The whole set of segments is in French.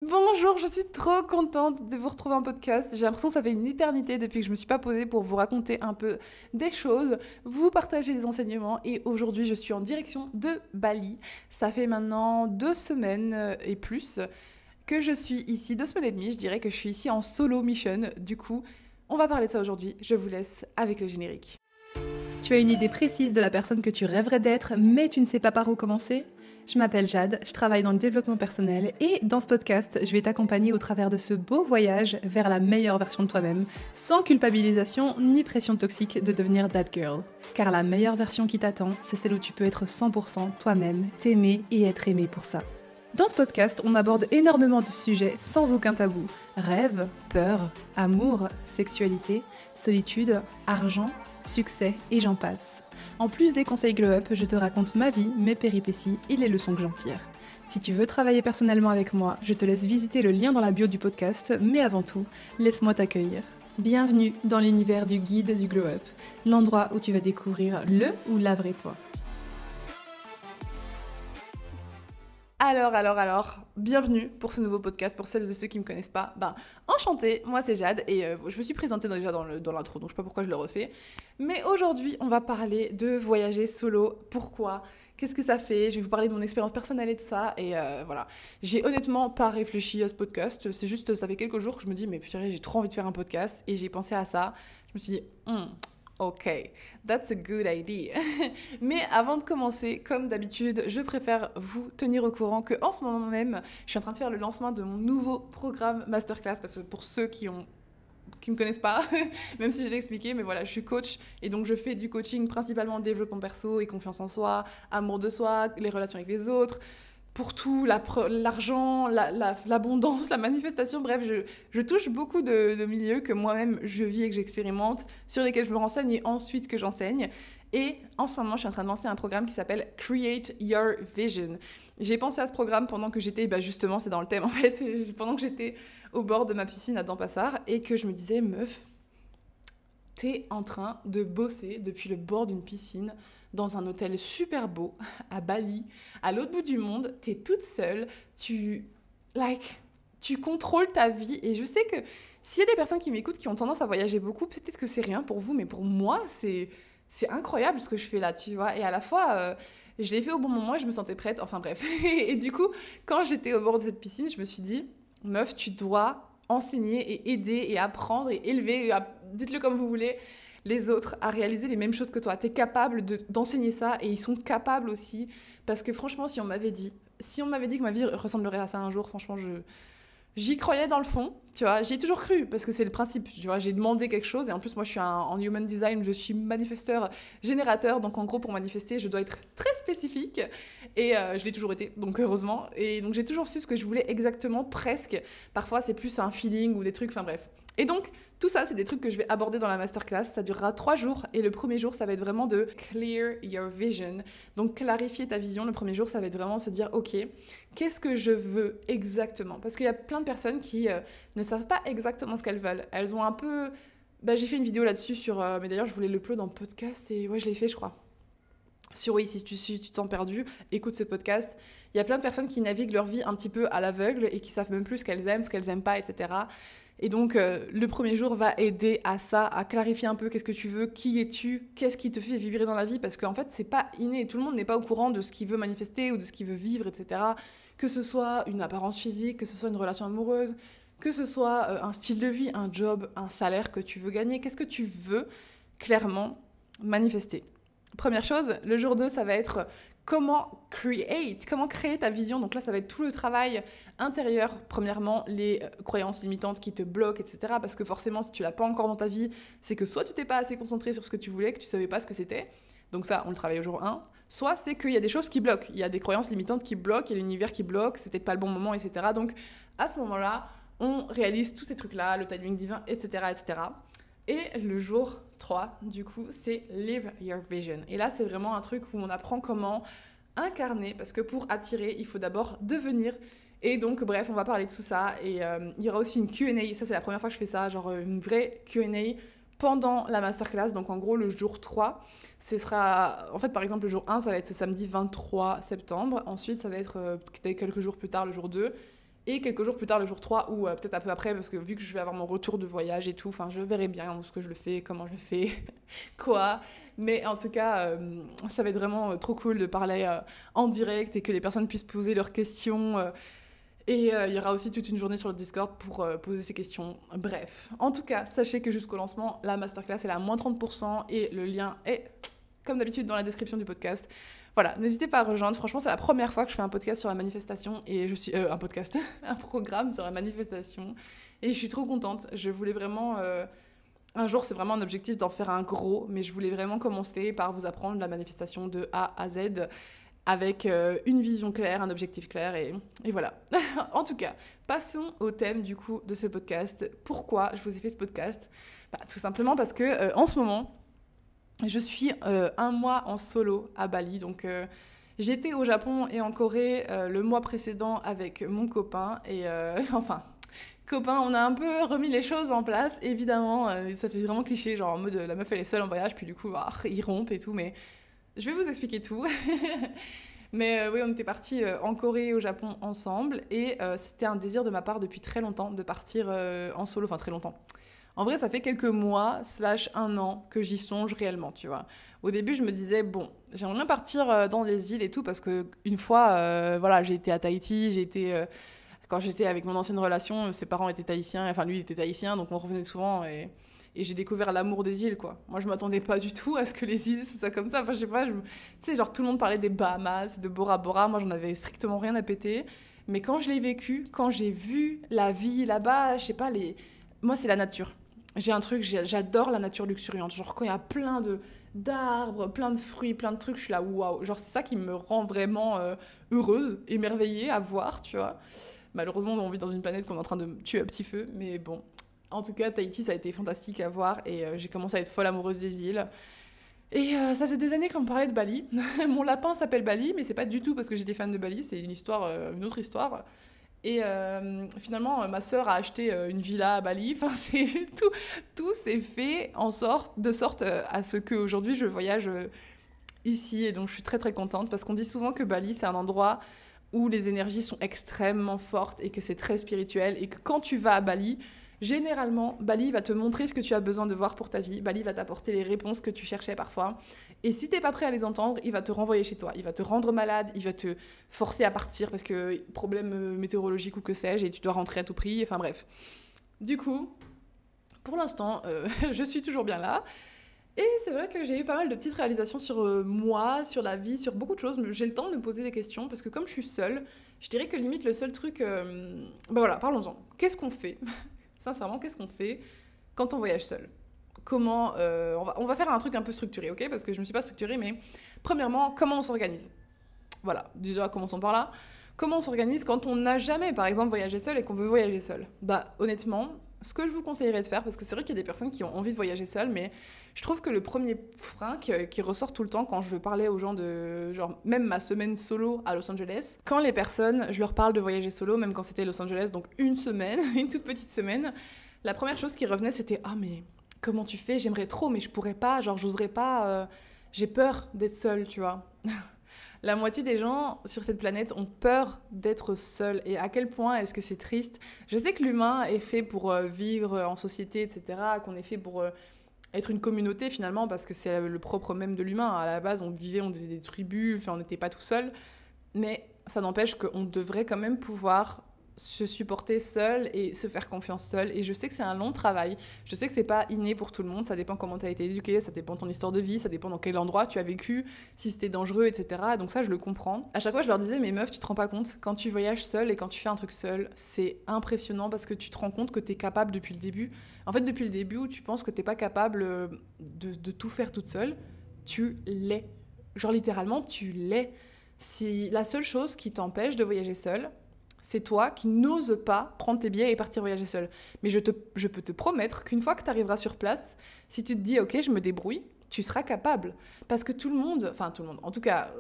Bonjour, je suis trop contente de vous retrouver en podcast. J'ai l'impression que ça fait une éternité depuis que je me suis pas posée pour vous raconter un peu des choses, vous partager des enseignements et aujourd'hui je suis en direction de Bali. Ça fait maintenant 2 semaines et plus que je suis ici, 2 semaines et demie, je dirais que je suis ici en solo mission. Du coup, on va parler de ça aujourd'hui. Je vous laisse avec le générique. Tu as une idée précise de la personne que tu rêverais d'être, mais tu ne sais pas par où commencer ? Je m'appelle Jade, je travaille dans le développement personnel et dans ce podcast, je vais t'accompagner au travers de ce beau voyage vers la meilleure version de toi-même, sans culpabilisation ni pression toxique de devenir that girl. Car la meilleure version qui t'attend, c'est celle où tu peux être 100% toi-même, t'aimer et être aimé pour ça. Dans ce podcast, on aborde énormément de sujets sans aucun tabou. Rêve, peur, amour, sexualité, solitude, argent, succès et j'en passe. En plus des conseils Glow Up, je te raconte ma vie, mes péripéties et les leçons que j'en tire. Si tu veux travailler personnellement avec moi, je te laisse visiter le lien dans la bio du podcast, mais avant tout, laisse-moi t'accueillir. Bienvenue dans l'univers du guide du Glow Up, l'endroit où tu vas découvrir le ou la vraie toi. Alors, bienvenue pour ce nouveau podcast, pour celles et ceux qui ne me connaissent pas. Enchantée, moi c'est Jade et je me suis présentée déjà dans l'intro, donc je sais pas pourquoi je le refais. Mais aujourd'hui, on va parler de voyager solo. Pourquoi ? Qu'est-ce que ça fait ? Je vais vous parler de mon expérience personnelle et tout ça. Et voilà, j'ai honnêtement pas réfléchi à ce podcast. C'est juste, ça fait quelques jours que je me dis, mais purée, j'ai trop envie de faire un podcast. Et j'ai pensé à ça. Je me suis dit, ok, that's a good idea. Mais avant de commencer, comme d'habitude, je préfère vous tenir au courant qu'en ce moment même, je suis en train de faire le lancement de mon nouveau programme Masterclass, parce que pour ceux qui me connaissent pas, même si je l'ai expliqué, mais voilà, je suis coach et donc je fais du coaching principalement développement perso et confiance en soi, amour de soi, les relations avec les autres, pour tout, l'argent, l'abondance, la manifestation, bref, je touche beaucoup de milieux que moi-même je vis et que j'expérimente, sur lesquels je me renseigne et ensuite que j'enseigne. Et en ce moment, je suis en train de lancer un programme qui s'appelle Create Your Vision. J'ai pensé à ce programme pendant que j'étais, justement, c'est dans le thème en fait, pendant que j'étais au bord de ma piscine à Dampassar et que je me disais, meuf, t'es en train de bosser depuis le bord d'une piscine dans un hôtel super beau à Bali, à l'autre bout du monde, t'es toute seule, tu contrôles ta vie et je sais que s'il y a des personnes qui m'écoutent qui ont tendance à voyager beaucoup, peut-être que c'est rien pour vous, mais pour moi, c'est incroyable ce que je fais là, tu vois. Et à la fois, je l'ai fait au bon moment et je me sentais prête, enfin bref. Et du coup, quand j'étais au bord de cette piscine, je me suis dit, meuf, tu dois enseigner et aider et apprendre et élever, dites-le comme vous voulez, les autres à réaliser les mêmes choses que toi. T'es capable d'enseigner ça et ils sont capables aussi. Parce que franchement, si on m'avait dit que ma vie ressemblerait à ça un jour, franchement, j'y croyais dans le fond, tu vois, j'y ai toujours cru, parce que c'est le principe, tu vois, j'ai demandé quelque chose, et en plus, moi, je suis en human design, je suis manifesteur, générateur, donc en gros, pour manifester, je dois être très spécifique, et je l'ai toujours été, donc heureusement, et donc j'ai toujours su ce que je voulais exactement, presque, parfois, c'est plus un feeling ou des trucs, enfin bref. Et donc, tout ça, c'est des trucs que je vais aborder dans la masterclass. Ça durera 3 jours. Et le premier jour, ça va être vraiment de clear your vision. Donc, clarifier ta vision. Le premier jour, ça va être vraiment se dire, OK, qu'est-ce que je veux exactement ? Parce qu'il y a plein de personnes qui ne savent pas exactement ce qu'elles veulent. Elles ont un peu... j'ai fait une vidéo là-dessus sur... mais d'ailleurs, je voulais l'upload en podcast et ouais, je l'ai fait, je crois. Oui, si tu te sens perdu, écoute ce podcast. Il y a plein de personnes qui naviguent leur vie un petit peu à l'aveugle et qui savent même plus ce qu'elles aiment pas, etc. Et donc, le premier jour va aider à ça, à clarifier un peu qu'est-ce que tu veux, qui es-tu, qu'est-ce qui te fait vibrer dans la vie, parce qu'en fait, c'est pas inné. Tout le monde n'est pas au courant de ce qu'il veut manifester ou de ce qu'il veut vivre, etc. Que ce soit une apparence physique, que ce soit une relation amoureuse, que ce soit un style de vie, un job, un salaire que tu veux gagner. Qu'est-ce que tu veux clairement manifester ? Première chose, le jour 2, ça va être comment créer ta vision. Donc là, ça va être tout le travail intérieur. Premièrement, les croyances limitantes qui te bloquent, etc. Parce que forcément, si tu l'as pas encore dans ta vie, c'est que soit tu t'es pas assez concentré sur ce que tu voulais, que tu savais pas ce que c'était. Donc ça, on le travaille au jour 1. Soit c'est qu'il y a des choses qui bloquent. Il y a des croyances limitantes qui bloquent, il y a l'univers qui bloque, c'est peut-être pas le bon moment, etc. Donc à ce moment-là, on réalise tous ces trucs-là, le timing divin, etc., etc. Et le jour 3, du coup, c'est Live Your Vision. Et là, c'est vraiment un truc où on apprend comment incarner, parce que pour attirer, il faut d'abord devenir. Et donc, bref, on va parler de tout ça. Et il y aura aussi une Q&A. Ça, c'est la première fois que je fais ça, genre une vraie Q&A pendant la masterclass. Donc, en gros, le jour 3, ce sera... En fait, par exemple, le jour 1, ça va être ce samedi 23 septembre. Ensuite, ça va être quelques jours plus tard, le jour 2. Et quelques jours plus tard, le jour 3, ou peut-être un peu après, parce que vu que je vais avoir mon retour de voyage et tout, enfin, je verrai bien où ce que je le fais, comment je le fais, quoi. Mais en tout cas, ça va être vraiment trop cool de parler en direct et que les personnes puissent poser leurs questions. Et il y aura aussi toute une journée sur le Discord pour poser ces questions. Bref, en tout cas, sachez que jusqu'au lancement, la masterclass est à moins 30% et le lien est, comme d'habitude, dans la description du podcast. Voilà, n'hésitez pas à rejoindre. Franchement, c'est la première fois que je fais un podcast sur la manifestation et je suis un podcast, un programme sur la manifestation et je suis trop contente. Je voulais vraiment un jour, c'est vraiment un objectif d'en faire un gros, mais je voulais vraiment commencer par vous apprendre la manifestation de A à Z avec une vision claire, un objectif clair et voilà. En tout cas, passons au thème du coup de ce podcast. Pourquoi je vous ai fait ce podcast ? Tout simplement parce que en ce moment, je suis un mois en solo à Bali, donc j'étais au Japon et en Corée le mois précédent avec mon copain et enfin, copain, on a un peu remis les choses en place, évidemment, ça fait vraiment cliché, genre en mode la meuf elle est seule en voyage, puis du coup ils rompent et tout, mais je vais vous expliquer tout. Mais oui, on était partis en Corée et au Japon ensemble et c'était un désir de ma part depuis très longtemps de partir en solo, enfin très longtemps. En vrai, ça fait quelques mois, / un an, que j'y songe réellement, tu vois. Au début, je me disais, bon, j'aimerais bien partir dans les îles et tout, parce qu'une fois, voilà, j'ai été à Tahiti, quand j'étais avec mon ancienne relation, ses parents étaient tahitiens, enfin lui, il était tahitien, donc on revenait souvent, et j'ai découvert l'amour des îles, quoi. Moi, je m'attendais pas du tout à ce que les îles, ce soit comme ça. Enfin, je sais pas, tu sais, genre, tout le monde parlait des Bahamas, de Bora Bora, moi, j'en avais strictement rien à péter. Mais quand je l'ai vécu, quand j'ai vu la vie là-bas, je sais pas, moi, c'est la nature. J'ai un truc, j'adore la nature luxuriante. Genre, quand il y a plein d'arbres, plein de fruits, plein de trucs, je suis là, waouh. Genre, c'est ça qui me rend vraiment heureuse, émerveillée à voir, tu vois. Malheureusement, on vit dans une planète qu'on est en train de tuer à petit feu, mais bon. En tout cas, Tahiti, ça a été fantastique à voir et j'ai commencé à être folle amoureuse des îles. Et ça faisait des années qu'on me parlait de Bali. Mon lapin s'appelle Bali, mais c'est pas du tout parce que j'étais fan de Bali, c'est une histoire, une autre histoire. Et finalement, ma sœur a acheté une villa à Bali. Enfin, c'est tout s'est fait de sorte à ce qu'aujourd'hui je voyage ici. Et donc, je suis très très contente parce qu'on dit souvent que Bali, c'est un endroit où les énergies sont extrêmement fortes et que c'est très spirituel. Et que quand tu vas à Bali, généralement, Bali va te montrer ce que tu as besoin de voir pour ta vie. Bali va t'apporter les réponses que tu cherchais parfois. Et si t'es pas prêt à les entendre, il va te renvoyer chez toi. Il va te rendre malade, il va te forcer à partir parce que problème météorologique ou que sais-je, et tu dois rentrer à tout prix. Enfin bref. Du coup, pour l'instant, je suis toujours bien là. Et c'est vrai que j'ai eu pas mal de petites réalisations sur moi, sur la vie, sur beaucoup de choses. J'ai le temps de me poser des questions parce que comme je suis seule, je dirais que limite le seul truc... voilà, parlons-en. Qu'est-ce qu'on fait ? Sincèrement, qu'est-ce qu'on fait quand on voyage seul ? Comment on va faire un truc un peu structuré, ok ? Parce que je ne me suis pas structurée, mais premièrement, comment on s'organise ? Voilà, déjà, commençons par là. Comment on s'organise quand on n'a jamais, par exemple, voyagé seul et qu'on veut voyager seul ? Honnêtement, ce que je vous conseillerais de faire, parce que c'est vrai qu'il y a des personnes qui ont envie de voyager seul, mais je trouve que le premier frein qui ressort tout le temps quand je parlais aux gens de, genre, même ma semaine solo à Los Angeles, quand les personnes, je leur parle de voyager solo, même quand c'était Los Angeles, donc une semaine, une toute petite semaine, la première chose qui revenait, c'était « Ah, mais comment tu fais ? J'aimerais trop, mais je pourrais pas, genre, j'oserais pas, j'ai peur d'être seule, tu vois. » La moitié des gens sur cette planète ont peur d'être seuls. Et à quel point est-ce que c'est triste ? Je sais que l'humain est fait pour vivre en société, etc., qu'on est fait pour être une communauté finalement, parce que c'est le propre même de l'humain. À la base, on faisait des tribus, enfin, on n'était pas tout seul. Mais ça n'empêche qu'on devrait quand même pouvoir se supporter seul et se faire confiance seul. Et je sais que c'est un long travail. Je sais que c'est pas inné pour tout le monde. Ça dépend comment tu as été éduqué, ça dépend de ton histoire de vie, ça dépend dans quel endroit tu as vécu, si c'était dangereux, etc. Donc ça, je le comprends. À chaque fois, je leur disais, mais meuf, tu te rends pas compte, quand tu voyages seul et quand tu fais un truc seul, c'est impressionnant parce que tu te rends compte que tu es capable depuis le début. En fait, depuis le début où tu penses que t'es pas capable de tout faire toute seule, tu l'es. Genre littéralement, tu l'es. Si la seule chose qui t'empêche de voyager seul, c'est toi qui n'oses pas prendre tes billets et partir voyager seul. Mais je peux te promettre qu'une fois que tu arriveras sur place, si tu te dis « Ok, je me débrouille », tu seras capable. Parce que tout le monde, en tout cas,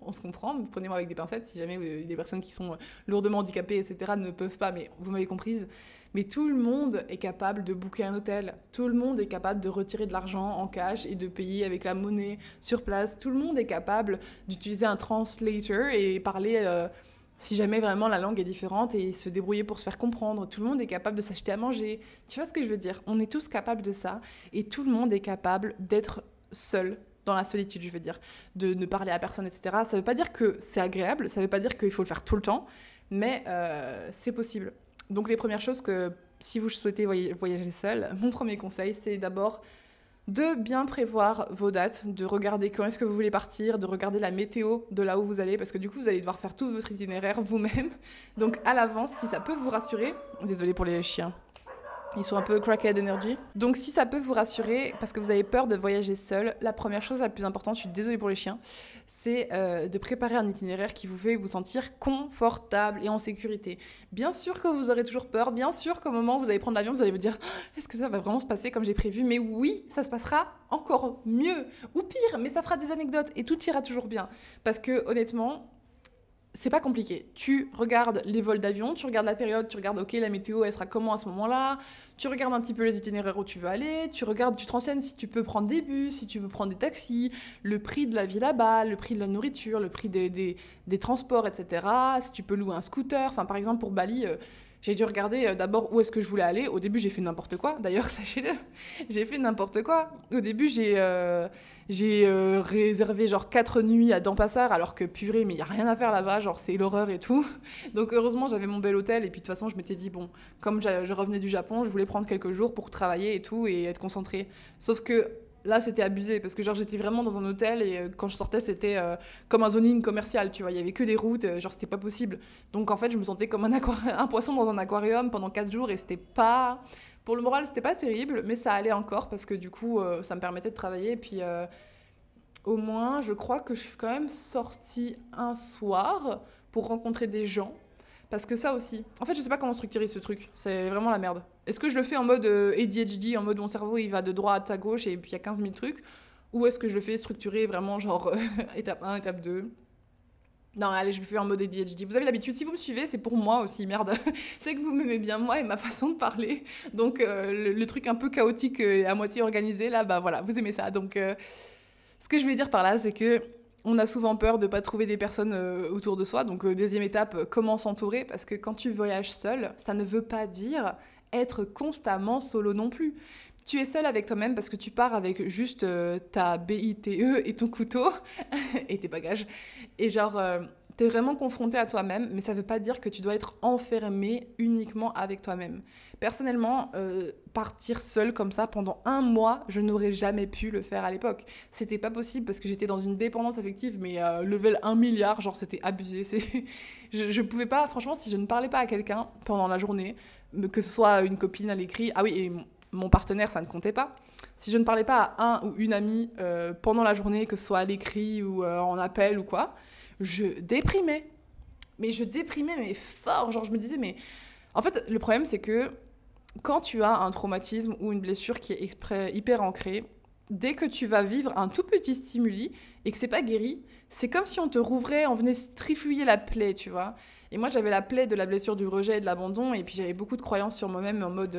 on se comprend, prenez-moi avec des pincettes, si jamais des personnes qui sont lourdement handicapées, etc., ne peuvent pas, mais vous m'avez comprise. Mais tout le monde est capable de booker un hôtel. Tout le monde est capable de retirer de l'argent en cash et de payer avec la monnaie sur place. Tout le monde est capable d'utiliser un translator et parler... Si jamais vraiment la langue est différente et se débrouiller pour se faire comprendre, tout le monde est capable de s'acheter à manger. Tu vois ce que je veux dire? On est tous capables de ça et tout le monde est capable d'être seul dans la solitude, je veux dire, de ne parler à personne, etc. Ça veut pas dire que c'est agréable, ça veut pas dire qu'il faut le faire tout le temps, mais c'est possible. Donc les premières choses que, si vous souhaitez voyager seul, mon premier conseil, c'est d'abord de bien prévoir vos dates, de regarder quand est-ce que vous voulez partir, de regarder la météo de là où vous allez, parce que du coup, vous allez devoir faire tout votre itinéraire vous-même. Donc à l'avance, si ça peut vous rassurer, désolée pour les chiens, ils sont un peu crackhead energy. Donc si ça peut vous rassurer, parce que vous avez peur de voyager seul, la première chose la plus importante, je suis désolée pour les chiens, c'est de préparer un itinéraire qui vous fait vous sentir confortable et en sécurité. Bien sûr que vous aurez toujours peur, bien sûr qu'au moment où vous allez prendre l'avion, vous allez vous dire « Est-ce que ça va vraiment se passer comme j'ai prévu ?» Mais oui, ça se passera encore mieux, ou pire, mais ça fera des anecdotes et tout ira toujours bien. Parce que honnêtement, c'est pas compliqué. Tu regardes les vols d'avion, tu regardes la période, tu regardes, ok, la météo, elle sera comment à ce moment-là, tu regardes un petit peu les itinéraires où tu veux aller, tu te renseignes si tu peux prendre des bus, si tu peux prendre des taxis, le prix de la vie là-bas, le prix de la nourriture, le prix des transports, etc. Si tu peux louer un scooter. Enfin, par exemple, pour Bali, j'ai dû regarder d'abord où est-ce que je voulais aller. Au début, j'ai fait n'importe quoi. D'ailleurs, sachez-le, j'ai fait n'importe quoi. Au début, j'ai réservé genre 4 nuits à Denpasar, alors que purée, mais il n'y a rien à faire là-bas, genre c'est l'horreur et tout. Donc heureusement, j'avais mon bel hôtel, et puis de toute façon, je m'étais dit, bon, comme je revenais du Japon, je voulais prendre quelques jours pour travailler et tout, et être concentrée. Sauf que là, c'était abusé, parce que genre j'étais vraiment dans un hôtel, et quand je sortais, c'était comme un zoning commercial, tu vois, il y avait que des routes, genre c'était pas possible. Donc en fait, je me sentais comme un poisson dans un aquarium pendant 4 jours, et c'était pas... Pour le moral, c'était pas terrible, mais ça allait encore parce que du coup, ça me permettait de travailler. Et puis, au moins, je crois que je suis quand même sortie un soir pour rencontrer des gens. Parce que ça aussi. En fait, je sais pas comment structurer ce truc. C'est vraiment la merde. Est-ce que je le fais en mode ADHD, en mode mon cerveau il va de droite à gauche et puis il y a 15 000 trucs? Ou est-ce que je le fais structuré vraiment genre étape 1, étape 2? Non, allez, je le fais en mode ADHD. Vous avez l'habitude, si vous me suivez, c'est pour moi aussi, merde. C'est que vous m'aimez bien, moi et ma façon de parler. Donc, le truc un peu chaotique et à moitié organisé, là, bah voilà, vous aimez ça. Donc, ce que je vais dire par là, c'est que on a souvent peur de ne pas trouver des personnes autour de soi. Donc, deuxième étape, comment s'entourer? Parce que quand tu voyages seul, ça ne veut pas dire être constamment solo non plus. Tu es seul avec toi-même parce que tu pars avec juste ta BITE et ton couteau et tes bagages. Et genre, t'es vraiment confronté à toi-même, mais ça veut pas dire que tu dois être enfermé uniquement avec toi-même. Personnellement, partir seul comme ça pendant 1 mois, je n'aurais jamais pu le faire à l'époque. C'était pas possible parce que j'étais dans une dépendance affective, mais level 1 milliard, genre c'était abusé. Je pouvais pas, franchement, si je ne parlais pas à quelqu'un pendant la journée, que ce soit une copine à l'écrit, ah oui, et mon partenaire, ça ne comptait pas. Si je ne parlais pas à un ou une amie pendant la journée, que ce soit à l'écrit ou en appel ou quoi, je déprimais. Mais je déprimais, mais fort. Genre, je me disais, mais... En fait, le problème, c'est que quand tu as un traumatisme ou une blessure qui est hyper ancrée, dès que tu vas vivre un tout petit stimuli et que c'est pas guéri, c'est comme si on te rouvrait, on venait trifouiller la plaie, tu vois. Et moi, j'avais la plaie de la blessure du rejet et de l'abandon, et puis j'avais beaucoup de croyances sur moi-même en mode...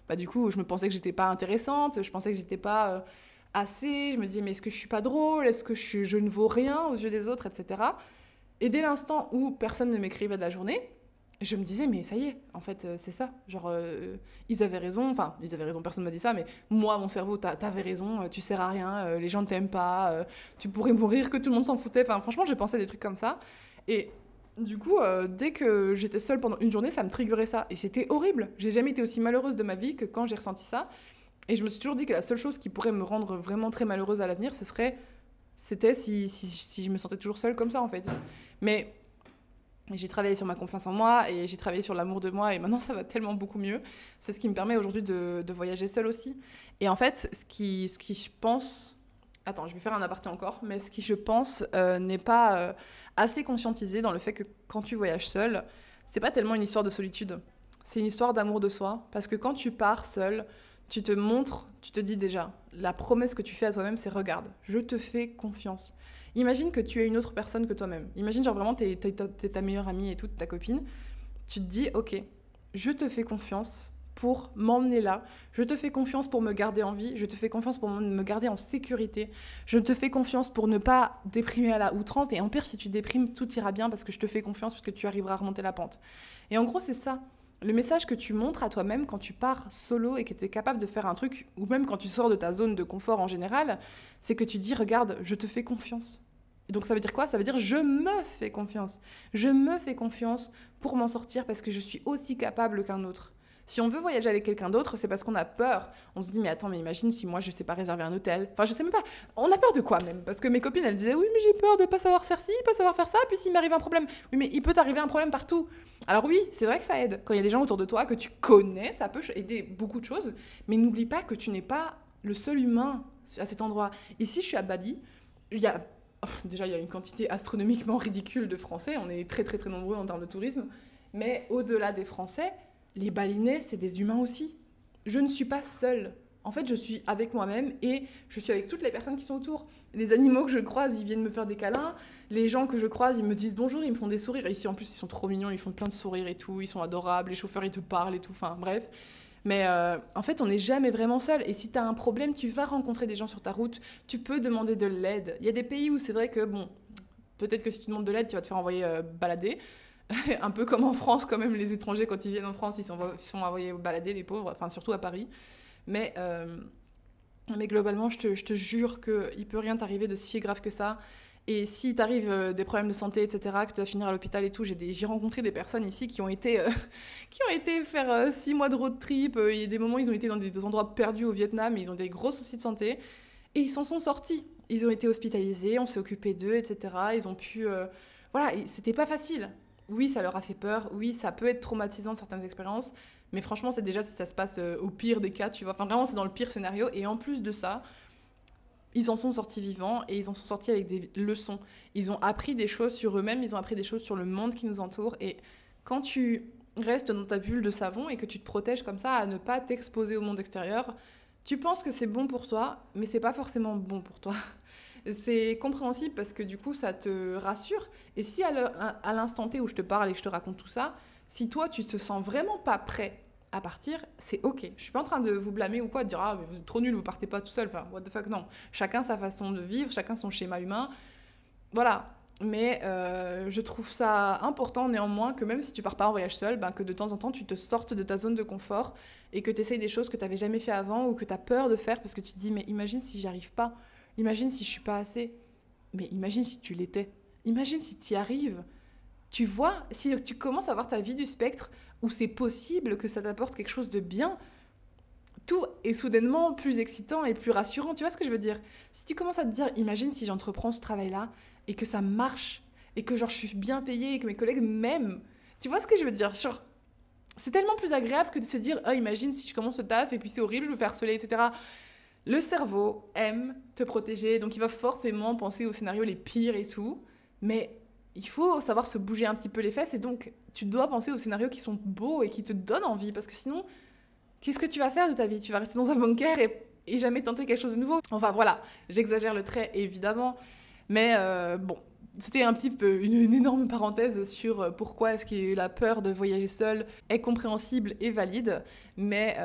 bah, du coup, je me pensais que j'étais pas intéressante, je pensais que j'étais pas assez, je me disais, mais est-ce que je suis pas drôle, est-ce que je ne vaux rien aux yeux des autres, etc. Et dès l'instant où personne ne m'écrivait de la journée, je me disais, mais ça y est, en fait, c'est ça. Genre, ils avaient raison, personne ne m'a dit ça, mais moi, mon cerveau, t'avais raison, tu sers à rien, les gens ne t'aiment pas, tu pourrais mourir, que tout le monde s'en foutait. Enfin, franchement, j'ai pensé des trucs comme ça. Et du coup, dès que j'étais seule pendant une journée, ça me triggerait ça. Et c'était horrible. J'ai jamais été aussi malheureuse de ma vie que quand j'ai ressenti ça. Et je me suis toujours dit que la seule chose qui pourrait me rendre vraiment très malheureuse à l'avenir, c'était si je me sentais toujours seule comme ça, en fait. Mais j'ai travaillé sur ma confiance en moi et j'ai travaillé sur l'amour de moi et maintenant ça va tellement beaucoup mieux. C'est ce qui me permet aujourd'hui de voyager seule aussi. Et en fait, ce qui je pense... Attends, je vais faire un aparté encore, mais ce qui, je pense, n'est pas assez conscientisé dans le fait que quand tu voyages seul, c'est pas tellement une histoire de solitude. C'est une histoire d'amour de soi. Parce que quand tu pars seul, tu te montres, tu te dis déjà, la promesse que tu fais à toi-même, c'est regarde, je te fais confiance. Imagine que tu es une autre personne que toi-même. Imagine genre vraiment t'es ta meilleure amie et toute ta copine. Tu te dis, ok, je te fais confiance pour m'emmener là. Je te fais confiance pour me garder en vie. Je te fais confiance pour me garder en sécurité. Je te fais confiance pour ne pas déprimer à la outrance. Et en pire, si tu déprimes, tout ira bien parce que je te fais confiance parce que tu arriveras à remonter la pente. Et en gros, c'est ça. Le message que tu montres à toi-même quand tu pars solo et que tu es capable de faire un truc, ou même quand tu sors de ta zone de confort en général, c'est que tu dis, regarde, je te fais confiance. Et donc ça veut dire quoi? Ça veut dire je me fais confiance. Je me fais confiance pour m'en sortir parce que je suis aussi capable qu'un autre. Si on veut voyager avec quelqu'un d'autre, c'est parce qu'on a peur. On se dit, mais attends, mais imagine si moi je sais pas réserver un hôtel. Enfin, je sais même pas. On a peur de quoi même? Parce que mes copines, elles disaient, oui, mais j'ai peur de pas savoir faire ci, pas savoir faire ça, puis s'il m'arrive un problème. Oui, mais il peut t'arriver un problème partout. Alors oui, c'est vrai que ça aide. Quand il y a des gens autour de toi que tu connais, ça peut aider beaucoup de choses. Mais n'oublie pas que tu n'es pas le seul humain à cet endroit. Ici, je suis à Bali. Il y a déjà, il y a une quantité astronomiquement ridicule de Français. On est très, très, très nombreux en termes de tourisme. Mais au-delà des Français, les Balinais, c'est des humains aussi. Je ne suis pas seule. En fait, je suis avec moi-même et je suis avec toutes les personnes qui sont autour. Les animaux que je croise, ils viennent me faire des câlins. Les gens que je croise, ils me disent bonjour, ils me font des sourires. Et ici, en plus, ils sont trop mignons, ils font plein de sourires et tout. Ils sont adorables, les chauffeurs, ils te parlent et tout. Enfin, bref. Mais en fait, on n'est jamais vraiment seul. Et si tu as un problème, tu vas rencontrer des gens sur ta route. Tu peux demander de l'aide. Il y a des pays où c'est vrai que, bon, peut-être que si tu demandes de l'aide, tu vas te faire envoyer balader. Un peu comme en France, quand même, les étrangers, quand ils viennent en France, ils sont envoyés balader, les pauvres. Enfin, surtout à Paris. Mais globalement, je te jure qu'il ne peut rien t'arriver de si grave que ça. Et si t'arrives des problèmes de santé, etc., que tu vas finir à l'hôpital et tout, j'ai rencontré des personnes ici qui ont été, qui ont été faire 6 mois de road trip. Il y a des moments, ils ont été dans des endroits perdus au Vietnam, et ils ont des gros soucis de santé. Et ils s'en sont sortis. Ils ont été hospitalisés, on s'est occupé d'eux, etc. Ils ont pu... Voilà, c'était pas facile. Oui, ça leur a fait peur. Oui, ça peut être traumatisant, certaines expériences. Mais franchement, c'est déjà si ça se passe au pire des cas, tu vois. Enfin, vraiment, c'est dans le pire scénario. Et en plus de ça... Ils en sont sortis vivants et ils en sont sortis avec des leçons. Ils ont appris des choses sur eux-mêmes, ils ont appris des choses sur le monde qui nous entoure. Et quand tu restes dans ta bulle de savon et que tu te protèges comme ça à ne pas t'exposer au monde extérieur, tu penses que c'est bon pour toi, mais c'est pas forcément bon pour toi. C'est compréhensible parce que du coup, ça te rassure. Et si à l'instant T où je te parle et que je te raconte tout ça, si toi, tu te sens vraiment pas prêt à partir, c'est ok. Je suis pas en train de vous blâmer ou quoi, de dire ah mais vous êtes trop nul, vous partez pas tout seul. Enfin, what the fuck, non. Chacun sa façon de vivre, chacun son schéma humain. Voilà. Mais je trouve ça important néanmoins que même si tu pars pas en voyage seul, ben, que de temps en temps tu te sortes de ta zone de confort et que tu essayes des choses que tu n'avais jamais fait avant ou que tu as peur de faire parce que tu te dis mais imagine si j'y arrive pas, imagine si je suis pas assez, mais imagine si tu l'étais, imagine si tu y arrives. Tu vois, si tu commences à voir ta vie du spectre où c'est possible que ça t'apporte quelque chose de bien, tout est soudainement plus excitant et plus rassurant. Tu vois ce que je veux dire? Si tu commences à te dire, imagine si j'entreprends ce travail-là et que ça marche et que genre je suis bien payée et que mes collègues m'aiment. Tu vois ce que je veux dire? Genre, c'est tellement plus agréable que de se dire, oh imagine si je commence ce taf et puis c'est horrible, je me fais harceler, etc. Le cerveau aime te protéger, donc il va forcément penser aux scénarios les pires et tout, mais il faut savoir se bouger un petit peu les fesses et donc tu dois penser aux scénarios qui sont beaux et qui te donnent envie parce que sinon, qu'est-ce que tu vas faire de ta vie? Tu vas rester dans un bunker et jamais tenter quelque chose de nouveau. Enfin voilà, j'exagère le trait évidemment, mais bon, c'était un petit peu une énorme parenthèse sur pourquoi est-ce que la peur de voyager seul est compréhensible et valide, mais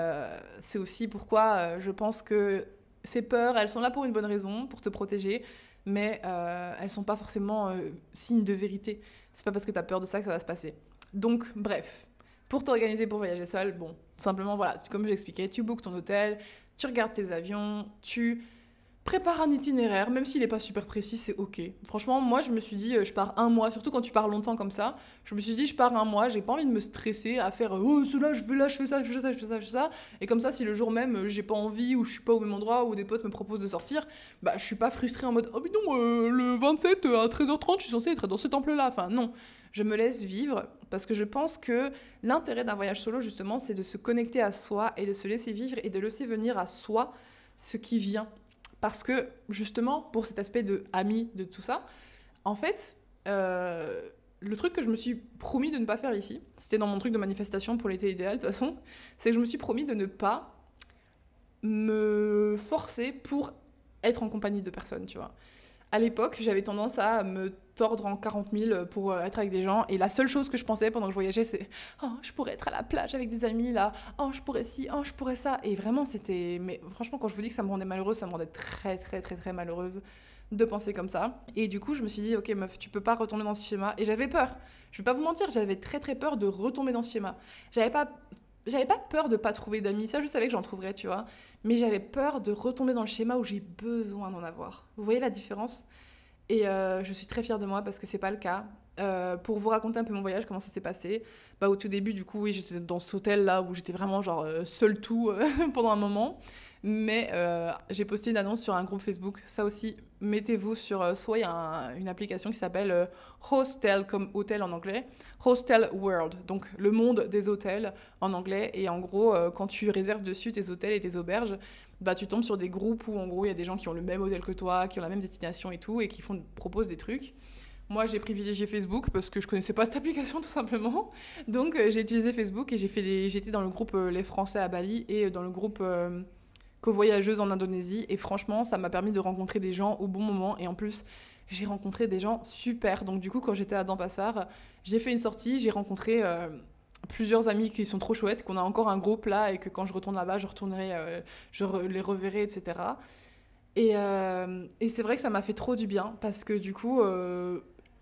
c'est aussi pourquoi je pense que ces peurs, elles sont là pour une bonne raison, pour te protéger, mais elles sont pas forcément signe de vérité. C'est pas parce que tu as peur de ça que ça va se passer. Donc, bref, pour t'organiser pour voyager seul, bon, simplement, voilà, comme j'expliquais, tu bookes ton hôtel, tu regardes tes avions, tu prépares un itinéraire, même s'il n'est pas super précis, c'est ok. Franchement, moi, je me suis dit, je pars un mois, surtout quand tu pars longtemps comme ça, je me suis dit, je pars un mois, j'ai pas envie de me stresser à faire, oh, cela, je vais là, je fais ça, je fais ça, je fais ça, je fais ça. Et comme ça, si le jour même, j'ai pas envie, ou je suis pas au même endroit, ou des potes me proposent de sortir, bah, je suis pas frustrée en mode, oh, mais non, le 27 à 13h30, je suis censée être dans ce temple-là. Enfin, non. Je me laisse vivre parce que je pense que l'intérêt d'un voyage solo, justement, c'est de se connecter à soi et de se laisser vivre et de laisser venir à soi ce qui vient. Parce que, justement, pour cet aspect de ami, de tout ça, en fait, le truc que je me suis promis de ne pas faire ici, c'était dans mon truc de manifestation pour l'été idéal, de toute façon, c'est que je me suis promis de ne pas me forcer pour être en compagnie de personnes, tu vois. À l'époque, j'avais tendance à me tordre en 40 000 pour être avec des gens. Et la seule chose que je pensais pendant que je voyageais, c'est oh, je pourrais être à la plage avec des amis là. Oh, je pourrais ci, oh, je pourrais ça. Et vraiment, c'était. Mais franchement, quand je vous dis que ça me rendait malheureuse, ça me rendait très, très, très, très malheureuse de penser comme ça. Et du coup, je me suis dit, ok, meuf, tu peux pas retomber dans ce schéma. Et j'avais peur. Je vais pas vous mentir, j'avais très, très peur de retomber dans ce schéma. J'avais pas. J'avais pas peur de pas trouver d'amis, ça je savais que j'en trouverais, tu vois. Mais j'avais peur de retomber dans le schéma où j'ai besoin d'en avoir. Vous voyez la différence? Et je suis très fière de moi parce que c'est pas le cas. Pour vous raconter un peu mon voyage, comment ça s'est passé, bah, au tout début, du coup, oui, j'étais dans cet hôtel là où j'étais vraiment genre seule tout pendant un moment. Mais j'ai posté une annonce sur un groupe Facebook. Ça aussi, mettez-vous sur. Soit il y a une application qui s'appelle Hostel, comme hôtel en anglais, Hostel World, donc le monde des hôtels en anglais. Et en gros, quand tu réserves dessus tes hôtels et tes auberges, bah, tu tombes sur des groupes où en gros il y a des gens qui ont le même hôtel que toi, qui ont la même destination et tout, et qui proposent des trucs. Moi, j'ai privilégié Facebook parce que je connaissais pas cette application tout simplement. Donc, j'ai utilisé Facebook et j'étais dans le groupe Les Français à Bali et dans le groupe co-voyageuse en Indonésie. Et franchement, ça m'a permis de rencontrer des gens au bon moment. Et en plus, j'ai rencontré des gens super. Donc, du coup, quand j'étais à Denpasar, j'ai fait une sortie, j'ai rencontré plusieurs amis qui sont trop chouettes, qu'on a encore un groupe là et que quand je retourne là-bas, je retournerai, les reverrai, etc. Et c'est vrai que ça m'a fait trop du bien parce que du coup,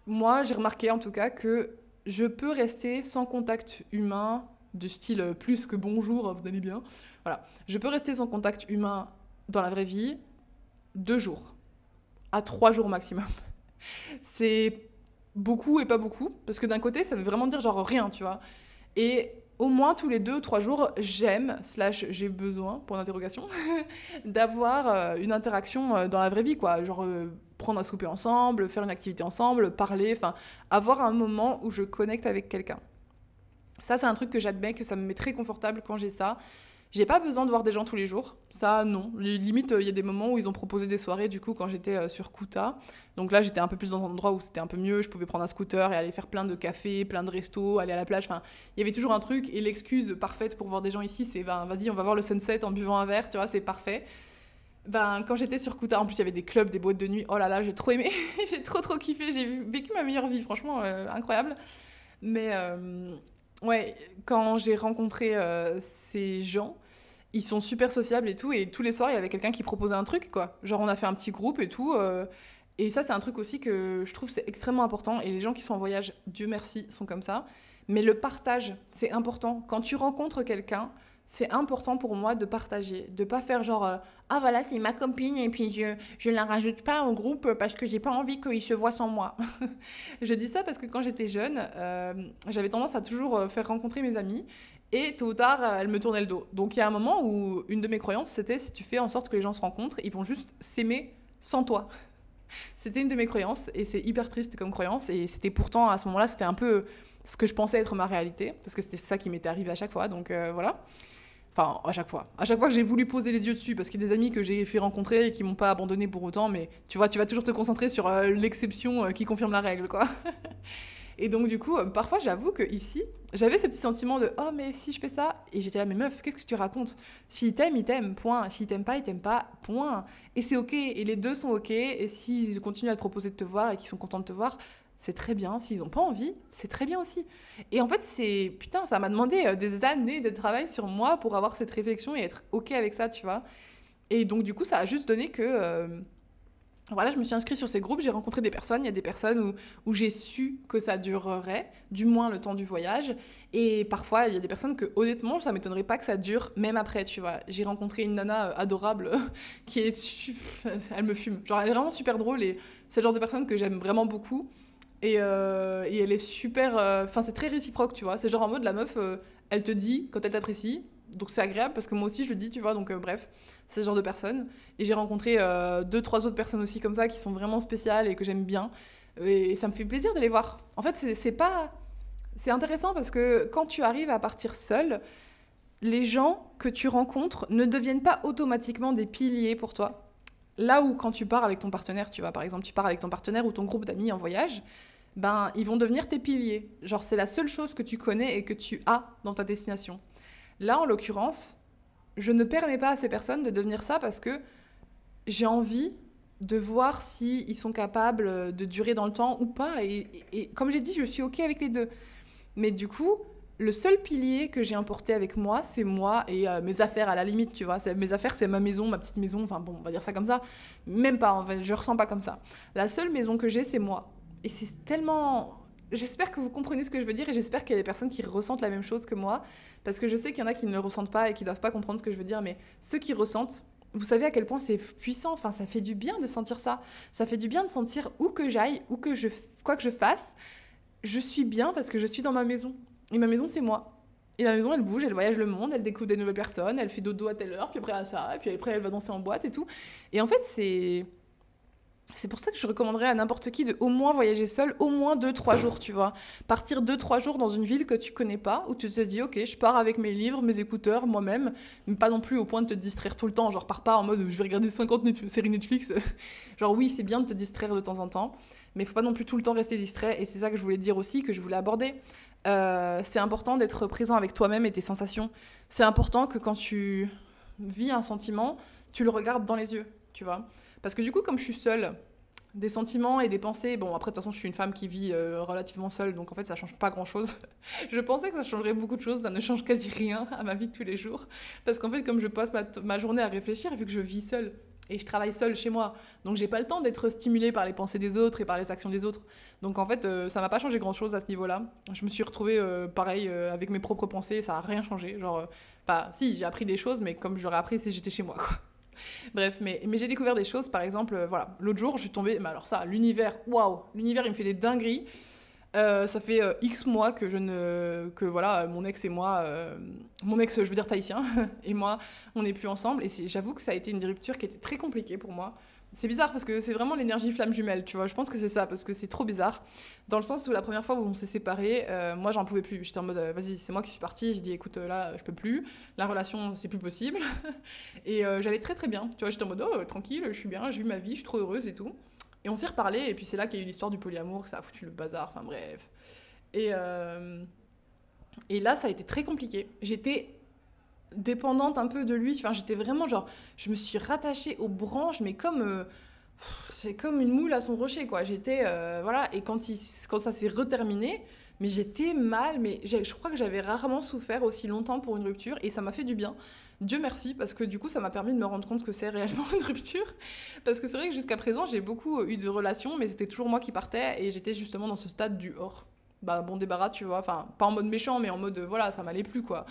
moi, j'ai remarqué en tout cas que je peux rester sans contact humain de style plus que bonjour, vous allez bien. Voilà, je peux rester sans contact humain dans la vraie vie 2 jours, à 3 jours maximum. C'est beaucoup et pas beaucoup parce que d'un côté, ça veut vraiment dire genre rien, tu vois. Et au moins tous les 2 ou 3 jours, j'aime, slash j'ai besoin, pour l'interrogation, d'avoir une interaction dans la vraie vie, quoi. Genre prendre un souper ensemble, faire une activité ensemble, parler, enfin, avoir un moment où je connecte avec quelqu'un. Ça, c'est un truc que j'admets, que ça me met très confortable quand j'ai ça. J'ai pas besoin de voir des gens tous les jours. Ça, non. Limite, il y a des moments où ils ont proposé des soirées, du coup, quand j'étais sur Kuta. Donc là, j'étais un peu plus dans un endroit où c'était un peu mieux. Je pouvais prendre un scooter et aller faire plein de cafés, plein de restos, aller à la plage. Enfin, il y avait toujours un truc. Et l'excuse parfaite pour voir des gens ici, c'est ben, vas-y, on va voir le sunset en buvant un verre. Tu vois, c'est parfait. Ben, quand j'étais sur Kuta, en plus, il y avait des clubs, des boîtes de nuit. Oh là là, j'ai trop aimé. J'ai trop, trop kiffé. J'ai vécu ma meilleure vie. Franchement, incroyable. Mais ouais, quand j'ai rencontré ces gens, ils sont super sociables et tout, et tous les soirs, il y avait quelqu'un qui proposait un truc, quoi. Genre, on a fait un petit groupe et tout, et ça, c'est un truc aussi que je trouve c'est extrêmement important, et les gens qui sont en voyage, Dieu merci, sont comme ça. Mais le partage, c'est important. Quand tu rencontres quelqu'un, c'est important pour moi de partager, de pas faire genre ah voilà, c'est ma copine et puis je la rajoute pas au groupe parce que j'ai pas envie qu'il se voit sans moi. Je dis ça parce que quand j'étais jeune, j'avais tendance à toujours faire rencontrer mes amis et tôt ou tard, elles me tournaient le dos. Donc il y a un moment où une de mes croyances, c'était si tu fais en sorte que les gens se rencontrent, ils vont juste s'aimer sans toi. C'était une de mes croyances et c'est hyper triste comme croyance et c'était pourtant à ce moment-là, c'était un peu ce que je pensais être ma réalité parce que c'était ça qui m'était arrivé à chaque fois. Donc voilà. Enfin, à chaque fois. À chaque fois que j'ai voulu poser les yeux dessus, parce qu'il y a des amis que j'ai fait rencontrer et qui m'ont pas abandonné pour autant, mais tu vois, tu vas toujours te concentrer sur l'exception qui confirme la règle, quoi. Et donc, du coup, parfois, j'avoue que ici, j'avais ce petit sentiment de oh, mais si je fais ça, et j'étais là, mais meuf, qu'est-ce que tu racontes? S'il t'aime, il t'aime, point. S'il t'aime pas, il t'aime pas, point. Et c'est ok, et les deux sont ok, et s'ils continuent à te proposer de te voir et qu'ils sont contents de te voir, c'est très bien. S'ils n'ont pas envie, c'est très bien aussi. Et en fait, c'est. Putain, ça m'a demandé des années de travail sur moi pour avoir cette réflexion et être ok avec ça, tu vois. Et donc, du coup, ça a juste donné que. Voilà, je me suis inscrite sur ces groupes, j'ai rencontré des personnes. Il y a des personnes où j'ai su que ça durerait, du moins le temps du voyage. Et parfois, il y a des personnes que, honnêtement, ça m'étonnerait pas que ça dure, même après, tu vois. J'ai rencontré une nana adorable qui est. Elle me fume. Genre, elle est vraiment super drôle et c'est le genre de personne que j'aime vraiment beaucoup. Et elle est super. Enfin, c'est très réciproque, tu vois. C'est genre en mode la meuf, elle te dit quand elle t'apprécie. Donc c'est agréable parce que moi aussi je le dis, tu vois. Donc bref, c'est ce genre de personne. Et j'ai rencontré 2, 3 autres personnes aussi comme ça qui sont vraiment spéciales et que j'aime bien. Et ça me fait plaisir de les voir. En fait, c'est pas. C'est intéressant parce que quand tu arrives à partir seul, les gens que tu rencontres ne deviennent pas automatiquement des piliers pour toi. Là où quand tu pars avec ton partenaire, tu vois, par exemple, tu pars avec ton partenaire ou ton groupe d'amis en voyage, ben, ils vont devenir tes piliers. Genre, c'est la seule chose que tu connais et que tu as dans ta destination. Là, en l'occurrence, je ne permets pas à ces personnes de devenir ça parce que j'ai envie de voir si ils sont capables de durer dans le temps ou pas. Et comme j'ai dit, je suis OK avec les deux. Mais du coup, le seul pilier que j'ai emporté avec moi, c'est moi et mes affaires à la limite, tu vois. Mes affaires, c'est ma maison, ma petite maison. Enfin bon, on va dire ça comme ça. Même pas, en fait, je ressens pas comme ça. La seule maison que j'ai, c'est moi. Et c'est tellement... J'espère que vous comprenez ce que je veux dire et j'espère qu'il y a des personnes qui ressentent la même chose que moi. Parce que je sais qu'il y en a qui ne le ressentent pas et qui doivent pas comprendre ce que je veux dire. Mais ceux qui ressentent, vous savez à quel point c'est puissant. Enfin, ça fait du bien de sentir ça. Ça fait du bien de sentir où que j'aille, quoi que je fasse, je suis bien parce que je suis dans ma maison. Et ma maison, c'est moi. Et ma maison, elle bouge, elle voyage le monde, elle découvre des nouvelles personnes, elle fait dodo à telle heure, puis après à ça, et puis après elle va danser en boîte et tout. Et en fait, c'est pour ça que je recommanderais à n'importe qui de au moins voyager seul, au moins 2-3 jours, tu vois. Partir 2-3 jours dans une ville que tu connais pas, où tu te dis, ok, je pars avec mes livres, mes écouteurs, moi-même, mais pas non plus au point de te distraire tout le temps. Genre, pars pas en mode, je vais regarder 50 séries Netflix. Genre, oui, c'est bien de te distraire de temps en temps, mais il faut pas non plus tout le temps rester distrait. Et c'est ça que je voulais te dire aussi, que je voulais aborder. C'est important d'être présent avec toi-même et tes sensations. C'est important que quand tu vis un sentiment, tu le regardes dans les yeux, tu vois. Parce que du coup, comme je suis seule, des sentiments et des pensées, bon après de toute façon je suis une femme qui vit relativement seule, donc en fait ça change pas grand-chose. Je pensais que ça changerait beaucoup de choses, ça ne change quasi rien à ma vie de tous les jours. Parce qu'en fait comme je passe ma journée à réfléchir, vu que je vis seule, et je travaille seule chez moi, donc j'ai pas le temps d'être stimulée par les pensées des autres et par les actions des autres. Donc en fait ça m'a pas changé grand-chose à ce niveau-là. Je me suis retrouvée pareil avec mes propres pensées, ça a rien changé. Genre, enfin si, j'ai appris des choses, mais comme j'aurais appris si j'étais chez moi, quoi. Bref, mais j'ai découvert des choses, par exemple, voilà, l'autre jour, je suis tombée, mais alors ça, l'univers, waouh, l'univers, il me fait des dingueries. Ça fait X mois que voilà, mon ex et moi, mon ex, je veux dire tahitien, et moi, on n'est plus ensemble, et j'avoue que ça a été une rupture qui était très compliquée pour moi. C'est bizarre parce que c'est vraiment l'énergie flamme jumelle, tu vois. Je pense que c'est ça, parce que c'est trop bizarre. Dans le sens où la première fois où on s'est séparés, moi j'en pouvais plus. J'étais en mode, vas-y, c'est moi qui suis partie. J'ai dit, écoute, là, je peux plus. La relation, c'est plus possible. Et j'allais très très bien. Tu vois, j'étais en mode, oh, tranquille, je suis bien, j'ai eu ma vie, je suis trop heureuse et tout. Et on s'est reparlé, et puis c'est là qu'il y a eu l'histoire du polyamour, que ça a foutu le bazar, enfin bref. Et, euh, et là, ça a été très compliqué. J'étais dépendante un peu de lui. Enfin, j'étais vraiment genre, je me suis rattachée aux branches, mais comme c'est comme une moule à son rocher, quoi. J'étais voilà. Et quand ça s'est reterminé, mais j'étais mal. Mais je crois que j'avais rarement souffert aussi longtemps pour une rupture, et ça m'a fait du bien. Dieu merci, parce que du coup, ça m'a permis de me rendre compte que c'est réellement une rupture. Parce que c'est vrai que jusqu'à présent, j'ai beaucoup eu de relations, mais c'était toujours moi qui partais, et j'étais justement dans ce stade du hors. Bah, bon débarras, tu vois. Enfin, pas en mode méchant, mais en mode, voilà, ça m'allait plus, quoi.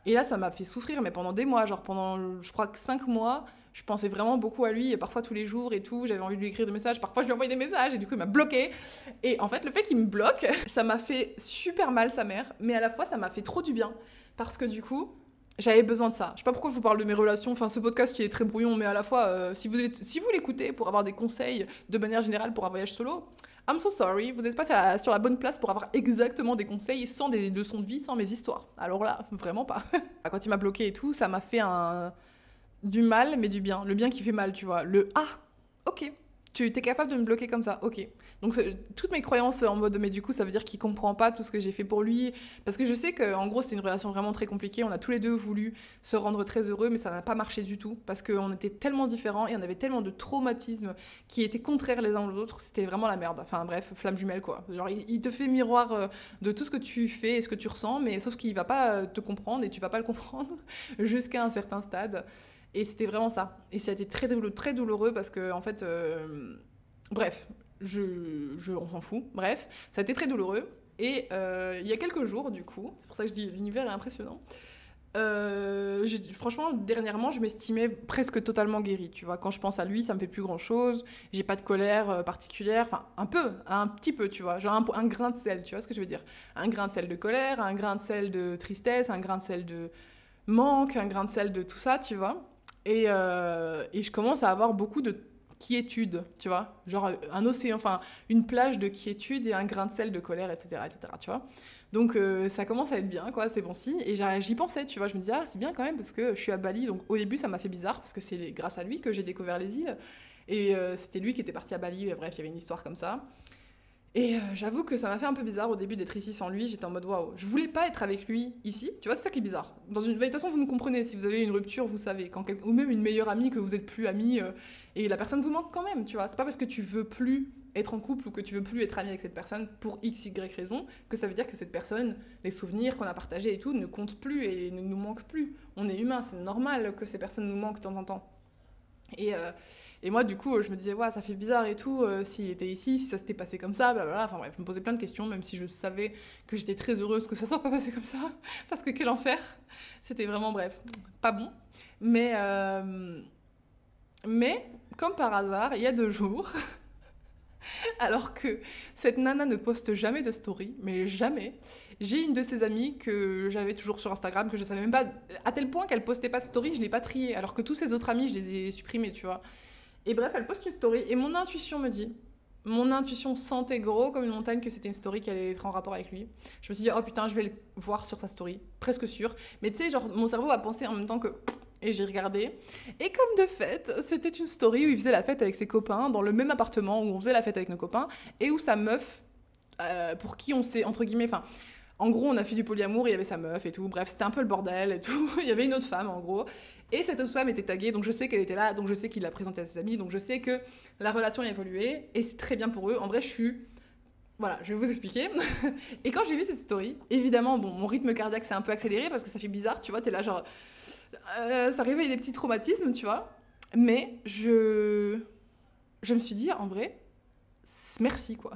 Et là, ça m'a fait souffrir, mais pendant des mois, genre pendant, je crois que 5 mois, je pensais vraiment beaucoup à lui, et parfois tous les jours et tout, j'avais envie de lui écrire des messages, parfois je lui envoyais des messages, et du coup il m'a bloqué. Et en fait, le fait qu'il me bloque, ça m'a fait super mal, sa mère, mais à la fois ça m'a fait trop du bien, parce que du coup, j'avais besoin de ça. Je sais pas pourquoi je vous parle de mes relations, enfin ce podcast qui est très brouillon, mais à la fois, si vous l'écoutez pour avoir des conseils de manière générale pour un voyage solo, I'm so sorry, vous n'êtes pas sur la bonne place pour avoir exactement des conseils sans des leçons de vie, sans mes histoires. Alors là, vraiment pas. Quand il m'a bloqué et tout, ça m'a fait du mal, mais du bien. Le bien qui fait mal, tu vois. Ok, tu es capable de me bloquer comme ça, ok. Donc toutes mes croyances en mode, mais du coup, ça veut dire qu'il comprend pas tout ce que j'ai fait pour lui. Parce que je sais qu'en gros, c'est une relation vraiment très compliquée. On a tous les deux voulu se rendre très heureux, mais ça n'a pas marché du tout. Parce qu'on était tellement différents et on avait tellement de traumatismes qui étaient contraires les uns aux autres. C'était vraiment la merde. Enfin bref, flamme jumelle, quoi. Genre, il te fait miroir de tout ce que tu fais et ce que tu ressens, mais sauf qu'il va pas te comprendre et tu vas pas le comprendre jusqu'à un certain stade. Et c'était vraiment ça. Et ça a été très douloureux parce que, en fait, bref, on s'en fout. Bref, ça a été très douloureux. Et il y a quelques jours, du coup, c'est pour ça que je dis l'univers est impressionnant. Franchement, dernièrement, je m'estimais presque totalement guérie. Tu vois, quand je pense à lui, ça me fait plus grand chose. J'ai pas de colère particulière. Enfin, un petit peu, tu vois. Genre un grain de sel, tu vois ce que je veux dire. Un grain de sel de colère, un grain de sel de tristesse, un grain de sel de manque, un grain de sel de tout ça, tu vois. Et je commence à avoir beaucoup de quiétude, tu vois, genre un océan, enfin une plage de quiétude et un grain de sel de colère, etc., tu vois. Donc ça commence à être bien, quoi, c'est bon signe. Et j'y pensais, tu vois, je me disais, ah, c'est bien quand même parce que je suis à Bali. Donc au début, ça m'a fait bizarre parce que c'est grâce à lui que j'ai découvert les îles. Et c'était lui qui était parti à Bali, et bref, il y avait une histoire comme ça. Et j'avoue que ça m'a fait un peu bizarre au début d'être ici sans lui. J'étais en mode waouh, je voulais pas être avec lui ici. Tu vois, c'est ça qui est bizarre. De toute façon, vous me comprenez. Si vous avez une rupture, vous savez. Ou même une meilleure amie que vous êtes plus amie et la personne vous manque quand même. Tu vois, c'est pas parce que tu veux plus être en couple ou que tu veux plus être amie avec cette personne pour x, y raison que ça veut dire que cette personne, les souvenirs qu'on a partagés et tout, ne comptent plus et ne nous manquent plus. On est humain, c'est normal que ces personnes nous manquent de temps en temps. Et, euh, et moi, du coup, je me disais, ouais, ça fait bizarre et tout, s'il était ici, si ça s'était passé comme ça, blablabla. Enfin bref, je me posais plein de questions, même si je savais que j'étais très heureuse que ça soit pas passé comme ça. Parce que quel enfer. C'était vraiment, bref, pas bon. Mais, euh, mais comme par hasard, il y a 2 jours, alors que cette nana ne poste jamais de story, mais jamais, j'ai une de ses amies que j'avais toujours sur Instagram, que je savais même pas, à tel point qu'elle postait pas de story, je l'ai pas triée, alors que tous ses autres amis, je les ai supprimés, tu vois. Et bref, elle poste une story et mon intuition sentait gros comme une montagne que c'était une story qui allait être en rapport avec lui. Je me suis dit, oh putain, je vais le voir sur sa story, presque sûr. Mais tu sais, genre, mon cerveau a pensé en même temps que. Et j'ai regardé. Et comme de fait, c'était une story où il faisait la fête avec ses copains, dans le même appartement où on faisait la fête avec nos copains, et où sa meuf, pour qui on s'est, entre guillemets, enfin, en gros, on a fait du polyamour, il y avait sa meuf et tout. Bref, c'était un peu le bordel et tout. Il y avait une autre femme, en gros. Et cette autre femme était taguée, donc je sais qu'elle était là, donc je sais qu'il l'a présentée à ses amis, donc je sais que la relation a évolué, et c'est très bien pour eux. En vrai, je suis... Voilà, je vais vous expliquer. Et quand j'ai vu cette story, évidemment, bon, mon rythme cardiaque s'est un peu accéléré, parce que ça fait bizarre, tu vois, t'es là genre... ça réveille des petits traumatismes, tu vois. Mais je me suis dit, en vrai, merci quoi.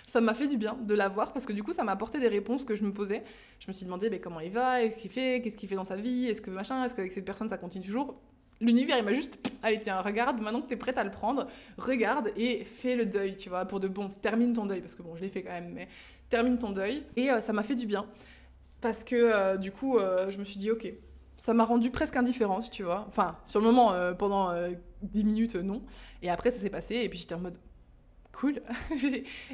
Ça m'a fait du bien de la voir parce que du coup ça m'a apporté des réponses que je me posais. Je me suis demandé comment il va, qu'est-ce qu'il fait dans sa vie, est-ce que machin, est-ce qu'avec cette personne ça continue toujours. L'univers il m'a juste, allez tiens, regarde, maintenant que t'es prête à le prendre, regarde et fais le deuil, tu vois, pour de bon, termine ton deuil, parce que bon, je l'ai fait quand même, mais termine ton deuil. Et ça m'a fait du bien parce que du coup je me suis dit ok, ça m'a rendue presque indifférente, tu vois. Enfin, sur le moment, pendant 10 minutes, non. Et après, ça s'est passé, et puis j'étais en mode, cool,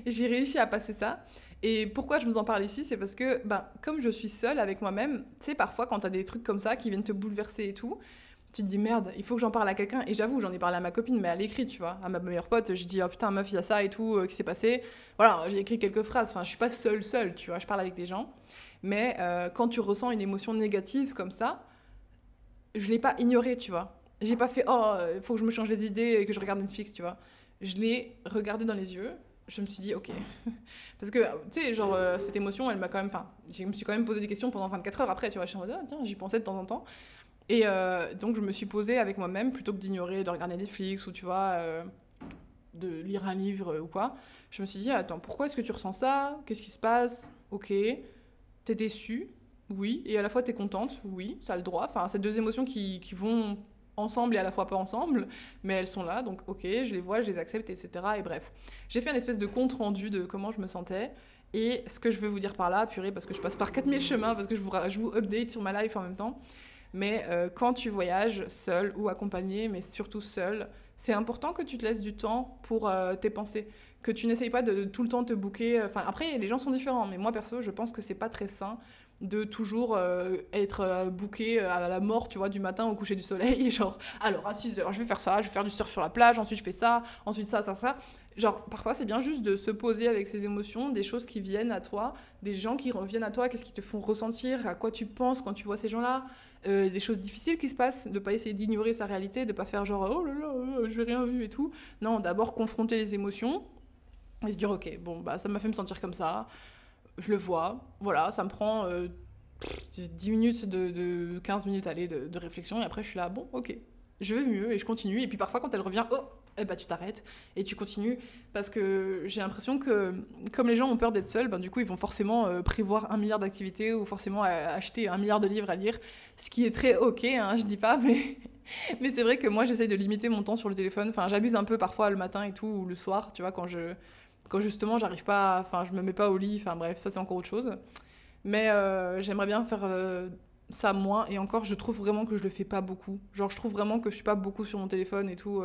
j'ai réussi à passer ça. Et pourquoi je vous en parle ici, c'est parce que, ben, comme je suis seule avec moi-même, tu sais, parfois quand t'as des trucs comme ça qui viennent te bouleverser et tout, tu te dis merde, il faut que j'en parle à quelqu'un. Et j'avoue, j'en ai parlé à ma copine, mais à l'écrit, tu vois, à ma meilleure pote. Je dis, oh putain, meuf, il y a ça et tout qui s'est passé. Voilà, j'ai écrit quelques phrases. Enfin, je suis pas seule, tu vois, je parle avec des gens. Mais quand tu ressens une émotion négative comme ça, je l'ai pas ignorée, tu vois. J'ai pas fait, oh, il faut que je me change les idées et que je regarde Netflix, tu vois. Je l'ai regardé dans les yeux, je me suis dit, ok. Parce que, tu sais, genre, cette émotion, elle m'a quand même. Enfin, je me suis quand même posé des questions pendant 24 heures après, tu vois. Je suis en mode, ah, tiens, j'y pensais de temps en temps. Et donc, je me suis posée avec moi-même, plutôt que d'ignorer, de regarder Netflix ou, tu vois, de lire un livre ou quoi. Je me suis dit, attends, pourquoi est-ce que tu ressens ça? Qu'est-ce qui se passe? Ok. T'es déçue? Oui. Et à la fois, t'es contente? Oui. Ça a le droit. Enfin, c'est 2 émotions qui vont ensemble et à la fois pas ensemble, mais elles sont là, donc ok, je les vois, je les accepte, etc. Et bref, j'ai fait une espèce de compte rendu de comment je me sentais, et ce que je veux vous dire par là, purée, parce que je passe par 4000 chemins, parce que je vous update sur ma life en même temps, mais quand tu voyages seul ou accompagné, mais surtout seul, c'est important que tu te laisses du temps pour tes pensées, que tu n'essayes pas de tout le temps te booker, enfin après les gens sont différents, mais moi perso je pense que c'est pas très sain de toujours être booké à la mort, tu vois, du matin au coucher du soleil, et genre, alors à 6 heures, je vais faire ça, je vais faire du surf sur la plage, ensuite je fais ça, ensuite ça. Genre, parfois c'est bien juste de se poser avec ses émotions, des choses qui viennent à toi, des gens qui reviennent à toi, qu'est-ce qui te font ressentir, à quoi tu penses quand tu vois ces gens-là, des choses difficiles qui se passent, de pas essayer d'ignorer sa réalité, de pas faire genre, oh là là, j'ai rien vu et tout. Non, d'abord confronter les émotions, et se dire, ok, bon, bah ça m'a fait me sentir comme ça, je le vois, voilà, ça me prend 10 minutes, 15 minutes aller de réflexion, et après je suis là, bon, ok, je vais mieux, et je continue, et puis parfois quand elle revient, oh, eh ben, tu t'arrêtes, et tu continues, parce que j'ai l'impression que, comme les gens ont peur d'être seuls, ben, du coup ils vont forcément prévoir 1 milliard d'activités, ou forcément acheter 1 milliard de livres à lire, ce qui est très ok, hein, je dis pas, mais... mais c'est vrai que moi j'essaye de limiter mon temps sur le téléphone, enfin j'abuse un peu parfois le matin et tout, ou le soir, tu vois, quand justement j'arrive pas, enfin je me mets pas au lit, enfin bref, ça c'est encore autre chose. Mais j'aimerais bien faire ça moins, et encore je trouve vraiment que je le fais pas beaucoup. Genre je trouve vraiment que je suis pas beaucoup sur mon téléphone et tout.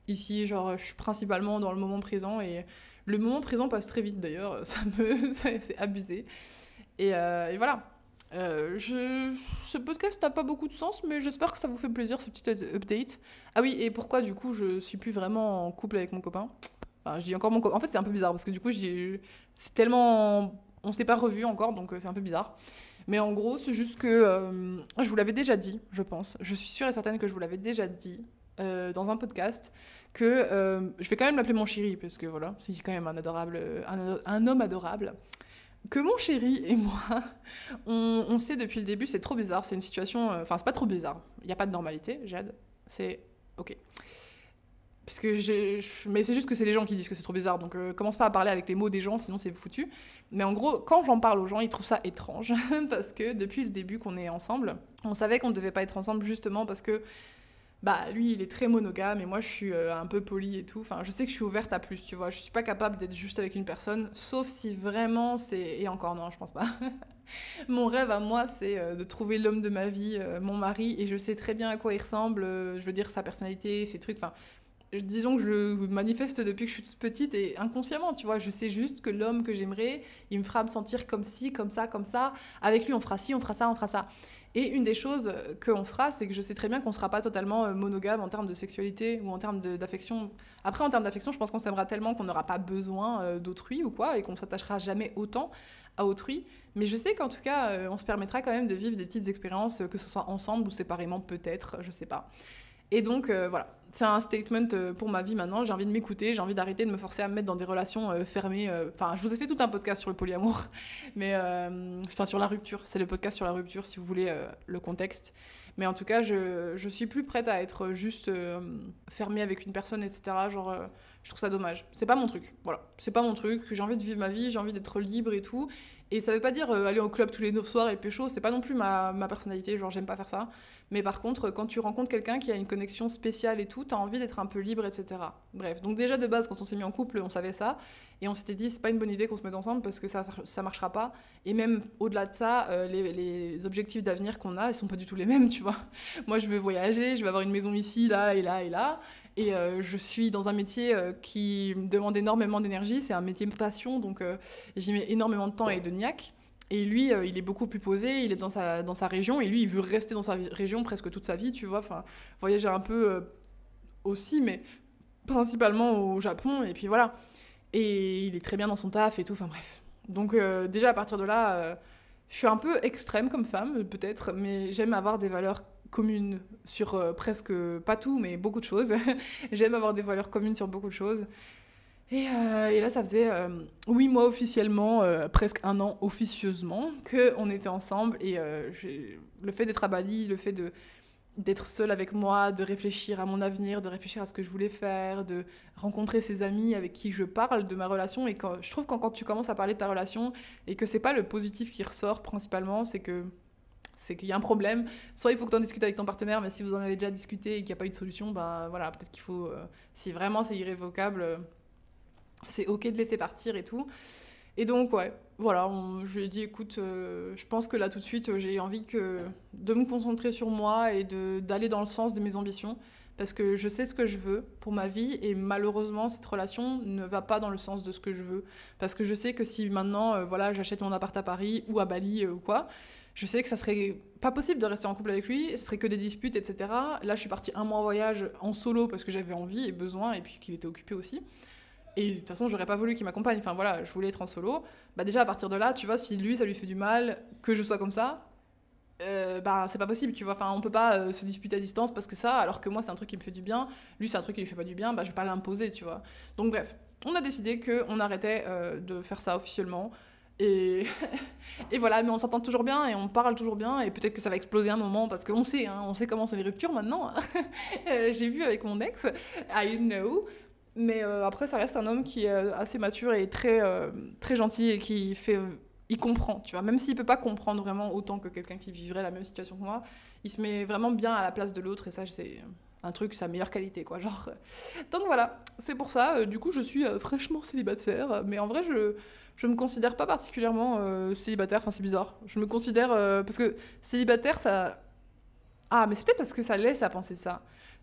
Ici, genre je suis principalement dans le moment présent, et le moment présent passe très vite d'ailleurs, c'est abusé. Et voilà. Ce podcast n'a pas beaucoup de sens, mais j'espère que ça vous fait plaisir, ce petit update. Ah oui, et pourquoi du coup je suis plus vraiment en couple avec mon copain? Enfin, je dis encore mon copain. En fait, c'est un peu bizarre parce que du coup, c'est tellement. On s'est pas revus encore, donc c'est un peu bizarre. Mais en gros, c'est juste que je vous l'avais déjà dit, je pense. Je suis sûre et certaine que je vous l'avais déjà dit dans un podcast que je vais quand même l'appeler mon chéri parce que voilà, c'est quand même un homme adorable. Que mon chéri et moi, on sait depuis le début, c'est trop bizarre. C'est une situation. Enfin, c'est pas trop bizarre. Il n'y a pas de normalité, Jade. C'est ok. Parce que mais c'est juste que c'est les gens qui disent que c'est trop bizarre, donc commence pas à parler avec les mots des gens, sinon c'est foutu. Mais en gros, quand j'en parle aux gens, ils trouvent ça étrange, parce que depuis le début qu'on est ensemble, on savait qu'on ne devait pas être ensemble justement parce que bah lui il est très monogame et moi je suis un peu polie et tout. Enfin, je sais que je suis ouverte à plus, tu vois. Je suis pas capable d'être juste avec une personne, sauf si vraiment c'est... Et encore non, je pense pas. Mon rêve à moi, c'est de trouver l'homme de ma vie, mon mari, et je sais très bien à quoi il ressemble, je veux dire sa personnalité, ses trucs, enfin... Disons que je le manifeste depuis que je suis toute petite et inconsciemment, tu vois, je sais juste que l'homme que j'aimerais, il me fera me sentir comme ci, comme ça, comme ça. Avec lui, on fera ci, on fera ça, on fera ça. Et une des choses qu'on fera, c'est que je sais très bien qu'on ne sera pas totalement monogame en termes de sexualité ou en termes d'affection. Après, en termes d'affection, je pense qu'on s'aimera tellement qu'on n'aura pas besoin d'autrui ou quoi, et qu'on s'attachera jamais autant à autrui. Mais je sais qu'en tout cas, on se permettra quand même de vivre des petites expériences, que ce soit ensemble ou séparément peut-être, je sais pas. Et donc, voilà, c'est un statement pour ma vie maintenant. J'ai envie de m'écouter, j'ai envie d'arrêter de me forcer à me mettre dans des relations fermées. Enfin, je vous ai fait tout un podcast sur le polyamour, mais enfin, sur la rupture. C'est le podcast sur la rupture, si vous voulez le contexte. Mais en tout cas, je suis plus prête à être juste fermée avec une personne, etc. Genre, je trouve ça dommage. C'est pas mon truc, voilà. C'est pas mon truc. J'ai envie de vivre ma vie, j'ai envie d'être libre et tout. Et ça veut pas dire aller au club tous les 9 soirs et pécho, c'est pas non plus ma personnalité, genre j'aime pas faire ça. Mais par contre, quand tu rencontres quelqu'un qui a une connexion spéciale et tout, t'as envie d'être un peu libre, etc. Bref, donc déjà de base, quand on s'est mis en couple, on savait ça. Et on s'était dit, c'est pas une bonne idée qu'on se mette ensemble parce que ça marchera pas. Et même au-delà de ça, les objectifs d'avenir qu'on a, ils sont pas du tout les mêmes, tu vois. Moi, je veux voyager, je veux avoir une maison ici, là et là et là. Et je suis dans un métier qui me demande énormément d'énergie. C'est un métier de passion, donc j'y mets énormément de temps et de niaque. Et lui, il est beaucoup plus posé, il est dans sa région, et lui, il veut rester dans sa région presque toute sa vie, tu vois. Enfin, voyager un peu aussi, mais principalement au Japon, et puis voilà. Et il est très bien dans son taf et tout, enfin bref. Donc déjà, à partir de là, je suis un peu extrême comme femme, peut-être, mais j'aime avoir des valeurs communes sur presque, pas tout, mais beaucoup de choses. J'aime avoir des valeurs communes sur beaucoup de choses. Et là, ça faisait 8 mois officiellement, presque un an officieusement, qu'on était ensemble. Et le fait d'être à Bali, le fait d'être seule avec moi, de réfléchir à mon avenir, de réfléchir à ce que je voulais faire, de rencontrer ses amis avec qui je parle de ma relation. Et je trouve que quand tu commences à parler de ta relation et que c'est pas le positif qui ressort principalement, c'est qu'il y a un problème. Soit il faut que tu en discutes avec ton partenaire, mais si vous en avez déjà discuté et qu'il n'y a pas eu de solution, ben voilà, peut-être qu'il faut, si vraiment c'est irrévocable, c'est ok de laisser partir et tout. Et donc, ouais, voilà, je lui ai dit, écoute, je pense que là, tout de suite, j'ai envie de me concentrer sur moi et d'aller dans le sens de mes ambitions, parce que je sais ce que je veux pour ma vie, et malheureusement, cette relation ne va pas dans le sens de ce que je veux, parce que je sais que si maintenant, voilà, j'achète mon appart à Paris ou à Bali ou quoi, je sais que ça serait pas possible de rester en couple avec lui, ce serait que des disputes, etc. Là, je suis partie un mois en voyage en solo parce que j'avais envie et besoin, et puis qu'il était occupé aussi. Et de toute façon, j'aurais pas voulu qu'il m'accompagne. Enfin voilà, je voulais être en solo. Bah déjà, à partir de là, tu vois, si lui, ça lui fait du mal, que je sois comme ça, bah c'est pas possible, tu vois. Enfin, on peut pas se disputer à distance parce que ça, alors que moi, c'est un truc qui me fait du bien. Lui, c'est un truc qui lui fait pas du bien, bah je vais pas l'imposer, tu vois. Donc bref, on a décidé qu'on arrêtait de faire ça officiellement. Et... et voilà, mais on s'entend toujours bien et on parle toujours bien. Et peut-être que ça va exploser un moment parce qu'on sait, hein, on sait comment sont les ruptures maintenant. J'ai vu avec mon ex, I know. Mais après, ça reste un homme qui est assez mature et très gentil et qui fait... il comprend, tu vois. Même s'il peut pas comprendre vraiment autant que quelqu'un qui vivrait la même situation que moi, il se met vraiment bien à la place de l'autre et ça, c'est un truc, sa meilleure qualité, quoi. Genre... Donc voilà, c'est pour ça. Du coup, je suis fraîchement célibataire. Mais en vrai, je me considère pas particulièrement célibataire. Enfin, c'est bizarre. Je me considère... parce que célibataire, ça... Ah, mais c'est peut-être parce que ça laisse à penser ça.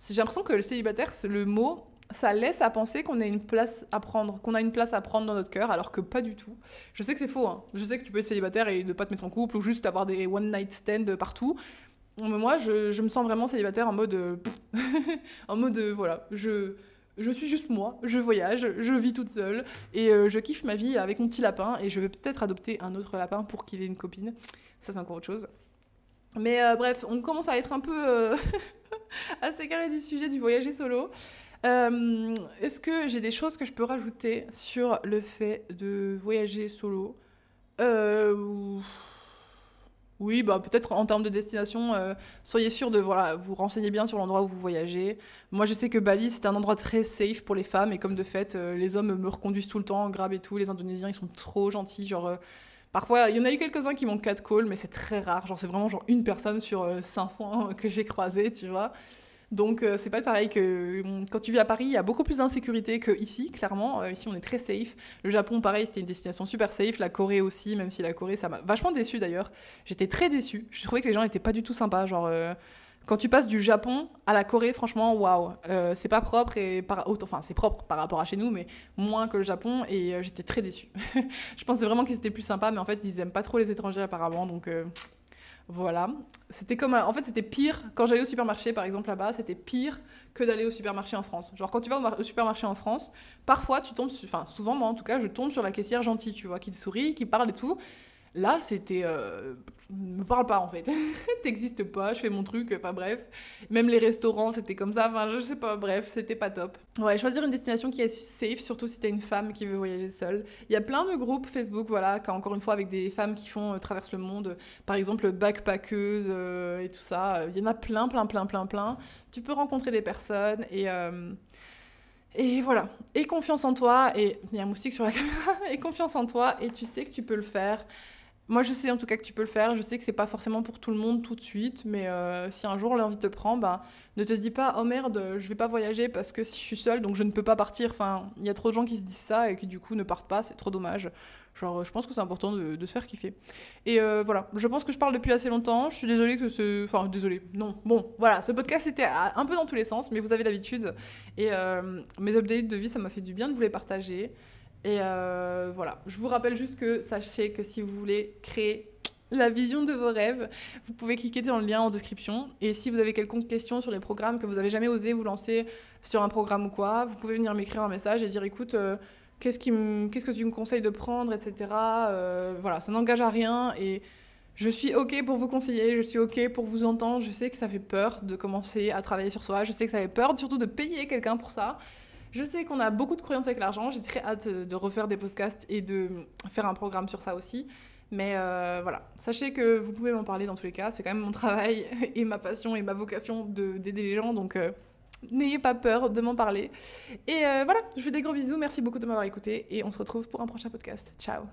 J'ai l'impression que le célibataire, c'est le mot... ça laisse à penser qu'on a une place à prendre, dans notre cœur, alors que pas du tout. Je sais que c'est faux, hein. Je sais que tu peux être célibataire et ne pas te mettre en couple, ou juste avoir des one night stands partout. Mais moi, je me sens vraiment célibataire en mode... en mode, voilà, je suis juste moi, je voyage, je vis toute seule et je kiffe ma vie avec mon petit lapin et je vais peut-être adopter un autre lapin pour qu'il ait une copine. Ça, c'est encore autre chose. Mais bref, on commence à être un peu assez carré du sujet du voyager solo. Est-ce que j'ai des choses que je peux rajouter sur le fait de voyager solo? Euh, oui, bah peut-être en termes de destination, soyez sûr de voilà, vous renseigner bien sur l'endroit où vous voyagez. Moi, je sais que Bali, c'est un endroit très safe pour les femmes, et comme de fait, les hommes me reconduisent tout le temps, Grab et tout. Les Indonésiens, ils sont trop gentils. Genre, parfois, il y en a eu quelques-uns qui m'ont catcall, mais c'est très rare. Genre, c'est vraiment genre une personne sur 500 que j'ai croisé, tu vois. Donc c'est pas pareil que quand tu vis à Paris, il y a beaucoup plus d'insécurité que ici, clairement. Ici, on est très safe. Le Japon, pareil, c'était une destination super safe. La Corée aussi, même si la Corée, ça m'a vachement déçue d'ailleurs. J'étais très déçue. Je trouvais que les gens n'étaient pas du tout sympas. Genre, quand tu passes du Japon à la Corée, franchement, waouh. C'est pas propre et enfin, c'est propre par rapport à chez nous, mais moins que le Japon. Et j'étais très déçue. Je pensais vraiment qu'ils étaient plus sympas, mais en fait, ils aiment pas trop les étrangers apparemment. Donc voilà. C'était comme en fait, c'était pire quand j'allais au supermarché, par exemple là-bas, c'était pire que d'aller au supermarché en France. Genre quand tu vas au supermarché en France, parfois tu tombes, enfin souvent moi en tout cas, je tombe sur la caissière gentille, tu vois, qui te sourit, qui parle et tout. Là, c'était. Me parle pas en fait. T'existes pas, je fais mon truc, enfin bref. Même les restaurants, c'était comme ça, enfin je sais pas, bref, c'était pas top. Ouais, choisir une destination qui est safe, surtout si t'es une femme qui veut voyager seule. Il y a plein de groupes Facebook, voilà, encore une fois, avec des femmes qui font traversent le monde, par exemple backpackeuses et tout ça. Il y en a plein, plein, plein, plein, plein. Tu peux rencontrer des personnes et voilà. Et confiance en toi, et il y a un moustique sur la caméra, et confiance en toi, et tu sais que tu peux le faire. Moi, je sais en tout cas que tu peux le faire. Je sais que c'est pas forcément pour tout le monde tout de suite, mais si un jour l'envie te prend, bah, ne te dis pas oh merde, je vais pas voyager parce que si je suis seule, donc je ne peux pas partir. Enfin, il y a trop de gens qui se disent ça et qui du coup ne partent pas, c'est trop dommage. Genre, je pense que c'est important de se faire kiffer. Et voilà, je pense que je parle depuis assez longtemps. Je suis désolée que ce. Enfin, désolée, non. Bon, voilà, ce podcast était un peu dans tous les sens, mais vous avez l'habitude. Et mes updates de vie, ça m'a fait du bien de vous les partager. Et voilà, je vous rappelle juste que sachez que si vous voulez créer la vision de vos rêves, vous pouvez cliquer dans le lien en description. Et si vous avez quelconque question sur les programmes que vous avez jamais osé vous lancer sur un programme ou quoi, vous pouvez venir m'écrire un message et dire écoute, qu'est-ce que tu me conseilles de prendre, etc. Voilà, ça n'engage à rien et je suis ok pour vous conseiller, je suis ok pour vous entendre. Je sais que ça fait peur de commencer à travailler sur soi, je sais que ça fait peur surtout de payer quelqu'un pour ça. Je sais qu'on a beaucoup de croyances avec l'argent, j'ai très hâte de refaire des podcasts et de faire un programme sur ça aussi. Mais voilà, sachez que vous pouvez m'en parler dans tous les cas, c'est quand même mon travail et ma passion et ma vocation d'aider les gens, donc n'ayez pas peur de m'en parler. Et voilà, je vous fais des gros bisous, merci beaucoup de m'avoir écouté et on se retrouve pour un prochain podcast. Ciao.